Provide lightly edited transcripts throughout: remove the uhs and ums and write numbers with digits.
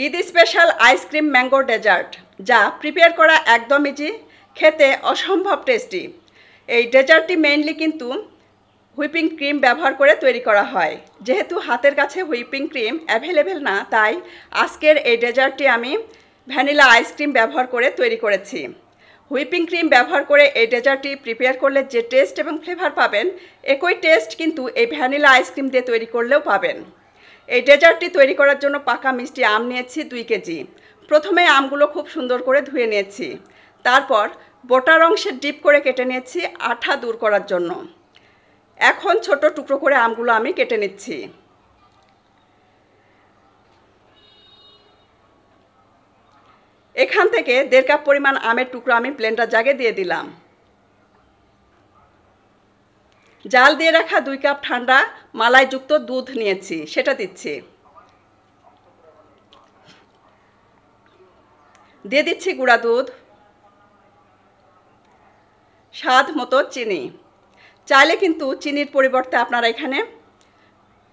Eid special ice cream mango dessert, যা prepare করা একদম ইজি, খেতে অসম্ভব টেস্টি। এই ডেজার্টটি মেইনলি কিন্তু হুইপিং ক্রিম ব্যবহার করে তৈরি করা হয়। যেহেতু হাতের কাছে হুইপিং ক্রিম অ্যাভেলেবেল না, তাই আজকের এই ডেজার্টটি আমি ভ্যানিলা আইসক্রিম ব্যবহার করে তৈরি করেছি। হুইপিং ক্রিম ব্যবহার করে এই ডেজার্টটি প্রিপেয়ার করলে যে টেস্ট এবং ফ্লেভার পাবেন, একই টেস্ট কিন্তু এই ভ্যানিলা আইসক্রিম দিয়ে তৈরি করলেও পাবেন। এই ডেজার্টটি তৈরি করার জন্য পাকা মিষ্টি আম নিয়েছি 2 কেজি। প্রথমে আমগুলো খুব সুন্দর করে ধুয়ে নিয়েছি, তারপর বোটার অংশে ডিপ করে কেটে নিয়েছি আঠা দূর করার জন্য। এখন ছোট টুকরো করে আমগুলো আমি কেটে নিচ্ছি। এখান থেকে 1.5 কাপ পরিমাণ আমের টুকরো আমি ব্লেন্ডার জাগে দিয়ে দিলাম। জাল দিয়ে রাখা 2 কাপ ঠান্ডা মালাইযুক্ত দুধ নিয়েছি, সেটা দিচ্ছি। দিয়ে দিচ্ছি গুঁড়া দুধ, স্বাদ মতো চিনি। চাইলে কিন্তু চিনির পরিবর্তে আপনারা এখানে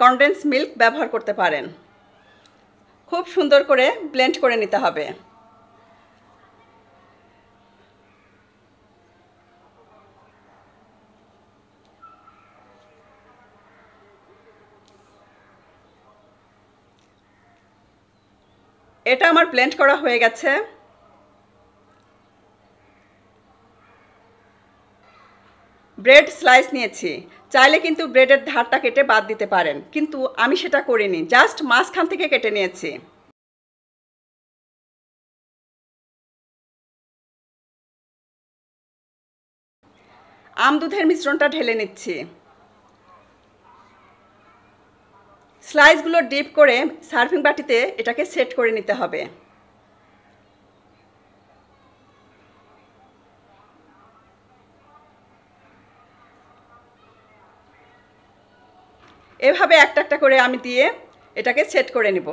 কনডেন্স মিল্ক ব্যবহার করতে পারেন। খুব সুন্দর করে ব্লেন্ড করে নিতে হবে। এটা আমার ব্লেন্ড করা হয়ে গেছে। ব্রেড স্লাইস নিয়েছি, চাইলে কিন্তু ব্রেডের ধারটা কেটে বাদ দিতে পারেন, কিন্তু আমি সেটা করিনি, জাস্ট মাঝখান থেকে কেটে নিয়েছি। আম দুধের মিশ্রণটা ঢেলে নিচ্ছি। স্লাইসগুলো ডিপ করে সার্ভিং বাটিতে এটাকে সেট করে নিতে হবে। এভাবে একটা একটা করে আমি দিয়ে এটাকে সেট করে নিব।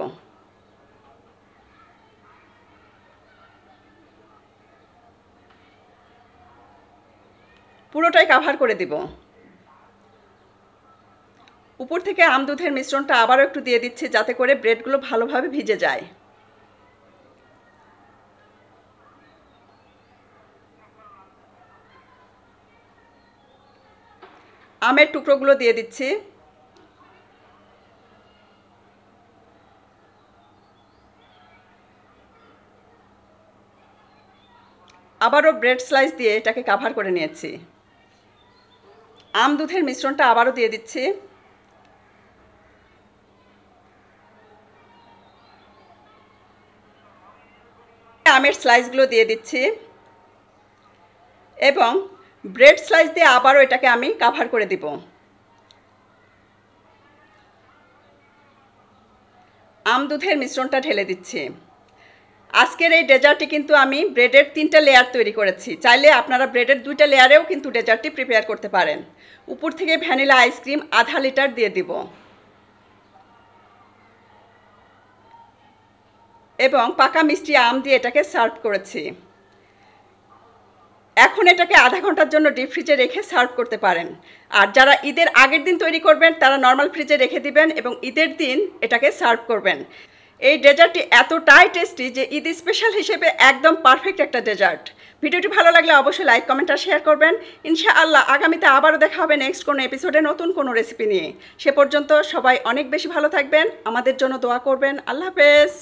পুরোটাই কভার করে দিব। উপর থেকে আম দুধের মিশ্রণটা আবারও একটু দিয়ে দিচ্ছি, যাতে করে ব্রেডগুলো ভালোভাবে ভিজে যায়। আমের টুকরোগুলো দিয়ে দিচ্ছি। আবারও ব্রেড স্লাইস দিয়ে এটাকে কভার করে নিয়েছি। আম দুধের মিশ্রণটা আবারও দিয়ে দিচ্ছি। আমের স্লাইসগুলো দিয়ে দিচ্ছি এবং ব্রেড স্লাইস দিয়ে আবারও এটাকে আমি কভার করে দিব। আম দুধের মিশ্রণটা ঢেলে দিচ্ছি। আজকের এই ডেজার্টটি কিন্তু আমি ব্রেডের 3টা লেয়ার তৈরি করেছি। চাইলে আপনারা ব্রেডের 2টা লেয়ারেও কিন্তু ডেজার্টটি প্রিপেয়ার করতে পারেন। উপর থেকে ভ্যানিলা আইসক্রিম আধা লিটার দিয়ে দিব এবং পাকা মিষ্টি আম দিয়ে এটাকে সার্ভ করেছি। এখন এটাকে আধা ঘন্টার জন্য ডিপ ফ্রিজে রেখে সার্ভ করতে পারেন। আর যারা ঈদের আগের দিন তৈরি করবেন, তারা নর্মাল ফ্রিজে রেখে দিবেন এবং ঈদের দিন এটাকে সার্ভ করবেন। এই ডেজার্টটি এতটাই টেস্টি যে ঈদ স্পেশাল হিসেবে একদম পারফেক্ট একটা ডেজার্ট। ভিডিওটি ভালো লাগলে অবশ্যই লাইক, কমেন্ট আর শেয়ার করবেন। ইনশাআল্লাহ আগামীতে আবারও দেখা হবে নেক্সট কোনো এপিসোডে নতুন কোনো রেসিপি নিয়ে। সে পর্যন্ত সবাই অনেক বেশি ভালো থাকবেন, আমাদের জন্য দোয়া করবেন। আল্লাহ হাফেজ।